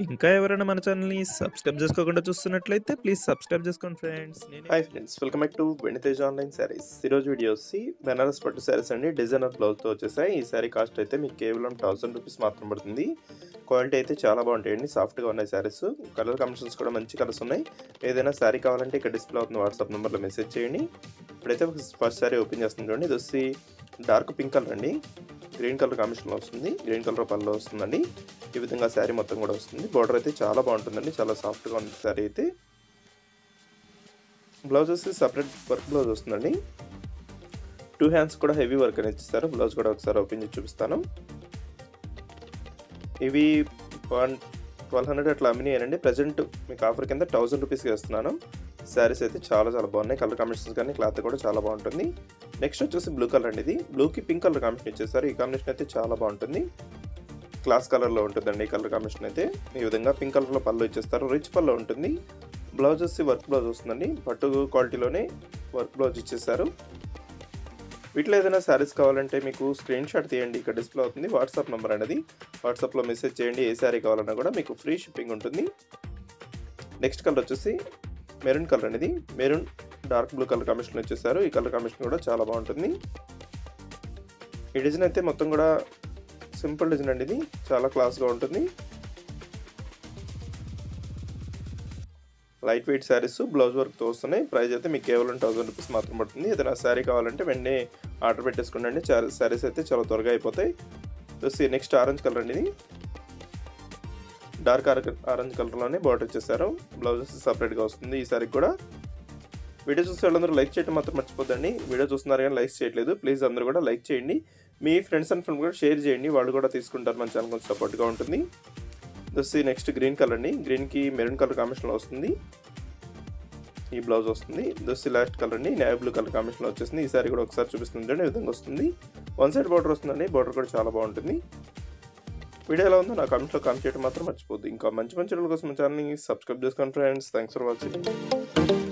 ఇంకా ఎవరైనా మన ఛానల్‌ని సబ్స్క్రైబ్ చేసుకోకుండా చూస్తున్నట్లయితే ప్లీజ్ సబ్స్క్రైబ్ చేసుకోండి friends. Hi friends, welcome back to వెనితేజ్ online saris. ఈరోజు వీడియో వచ్చి బెనారస్ పట్టు శారీస్ అండి. డిజైనర్ బ్లౌజ్తో వచ్చేసాయి. ఈ శారీ కాస్ట్ అయితే మీకు కేవలం 1000 రూపీస్ మాత్రం పడుతుంది. క్వాలిటీ అయితే చాలా బాగుంటాయండి, సాఫ్ట్గా ఉన్నాయి శారీస్. కలర్ కాంబినేషన్స్ కూడా మంచి కలర్స్ ఉన్నాయి. ఏదైనా శారీ కావాలంటే ఇక్కడ డిస్ప్లే అవుతుంది వాట్సాప్ నెంబర్లో మెసేజ్ చేయండి. ఇప్పుడైతే ఫస్ట్ శారీ ఓపెన్ చేస్తుంది చూడండి. ఇది వచ్చి డార్క్ పింక్ కలర్ అండి, గ్రీన్ కలర్ కాంబినేషన్లో వస్తుంది. గ్రీన్ కలర్ పళ్ళలో వస్తుందండి. ఈ విధంగా శారీ మొత్తం కూడా వస్తుంది. బార్డర్ అయితే చాలా బాగుంటుందండి, చాలా సాఫ్ట్గా ఉంది శారీ అయితే. బ్లౌజ్ వచ్చి సపరేట్ వర్క్ బ్లౌజ్ వస్తుందండి. 2 హ్యాండ్స్ కూడా హెవీ వర్క్ అనేది ఇస్తారు. బ్లౌజ్ కూడా ఒకసారి ఓపెన్ చేసి చూపిస్తాను. ఇవి 1200 అట్లా అమ్మినాయండి. ప్రజెంట్ మీకు ఆఫర్ కింద 1000 రూపీస్కి వేస్తున్నాను. శారీస్ అయితే చాలా బాగున్నాయి. కలర్ కాంబినేషన్స్ కానీ క్లాత్ కూడా చాలా బాగుంటుంది. నెక్స్ట్ వచ్చేసి బ్లూ కలర్ అండి. ఇది బ్లూకి పింక్ కలర్ కాంబినేషన్ ఇచ్చేసారు. ఈ కాంబినేషన్ అయితే చాలా బాగుంటుంది. క్లాస్ కలర్లో ఉంటుందండి ఈ కలర్ కాంబినేషన్ అయితే. ఈ విధంగా పింక్ కలర్లో పళ్ళు ఇచ్చేస్తారు. రిచ్ పళ్ళు ఉంటుంది. బ్లౌజ్ వచ్చి వర్క్ బ్లౌజ్ వస్తుందండి. పట్టు క్వాలిటీలోనే వర్క్ బ్లౌజ్ ఇచ్చేసారు. వీటిలో ఏదైనా శారీస్ కావాలంటే మీకు స్క్రీన్ షాట్ తీయండి, ఇక్కడ డిస్ప్లే అవుతుంది వాట్సాప్ నెంబర్ అనేది. వాట్సాప్లో మెసేజ్ చేయండి. ఏ శారీ కావాలన్నా కూడా మీకు ఫ్రీ షిప్పింగ్ ఉంటుంది. నెక్స్ట్ కలర్ వచ్చేసి మెరూన్ కలర్ అనేది. Maroon dark blue colour combination వచ్చేసారు. ఈ కలర్ కాంబినేషన్ కూడా చాలా బాగుంటుంది. ఈ డిజైన్ అయితే మొత్తం కూడా సింపుల్ డిజైన్ అండి. ఇది చాలా క్లాస్గా ఉంటుంది. లైట్ వెయిట్ శారీస్ బ్లౌజ్ వర్క్తో వస్తున్నాయి. ప్రైస్ అయితే మీకు కేవలం 1000 రూపీస్ మాత్రం పడుతుంది. ఏదైనా శారీ కావాలంటే వెంటనే ఆర్డర్ పెట్టేసుకోండి. శారీస్ అయితే చాలా త్వరగా అయిపోతాయి. చూసి నెక్స్ట్ ఆరెంజ్ కలర్ అండి. ఇది డార్క్ ఆరెంజ్ కలర్లోనే బార్డర్ ఇచ్చేసారు. బ్లౌజెస్ సపరేట్గా వస్తుంది ఈ శారీకి కూడా. వీడియో చూసే వాళ్ళందరూ లైక్ చేయడం మాత్రం మర్చిపోద్దండి. వీడియో చూస్తున్నారు కానీ లైక్ చేయట్లేదు, ప్లీజ్ అందరూ కూడా లైక్ చేయండి. మీ ఫ్రెండ్స్ అండ్ ఫ్రెండ్స్ కూడా షేర్ చేయండి, వాళ్ళు కూడా తీసుకుంటారు. మన ఛానల్ కొంచెం సపోర్ట్గా ఉంటుంది. దోసి నెక్స్ట్ గ్రీన్ కలర్ అండి. గ్రీన్కి మెరూన్ కలర్ కాంబినేషన్లో వస్తుంది. ఈ బ్లౌజ్ వస్తుంది. దోసి లాస్ట్ కలర్ అండి, నేవీ బ్లూ కలర్ కాంబినేషన్లో వచ్చేసింది. ఈ సారీ కూడా ఒకసారి చూపిస్తుంది చూడండి. ఈ విధంగా వస్తుంది. వన్ సైడ్ బార్డర్ వస్తుందండి. బార్డర్ కూడా చాలా బాగుంటుంది. వీడియో ఎలా ఉందో నా కామెంట్స్లో కామెంట్ చేయడం మాత్రం మర్చిపోద్దు. ఇంకా మంచి వీడియోల కోసం మన ఛానల్ని సబ్స్క్రైబ్ చేసుకోండి ఫ్రెండ్స్. Thanks for watching.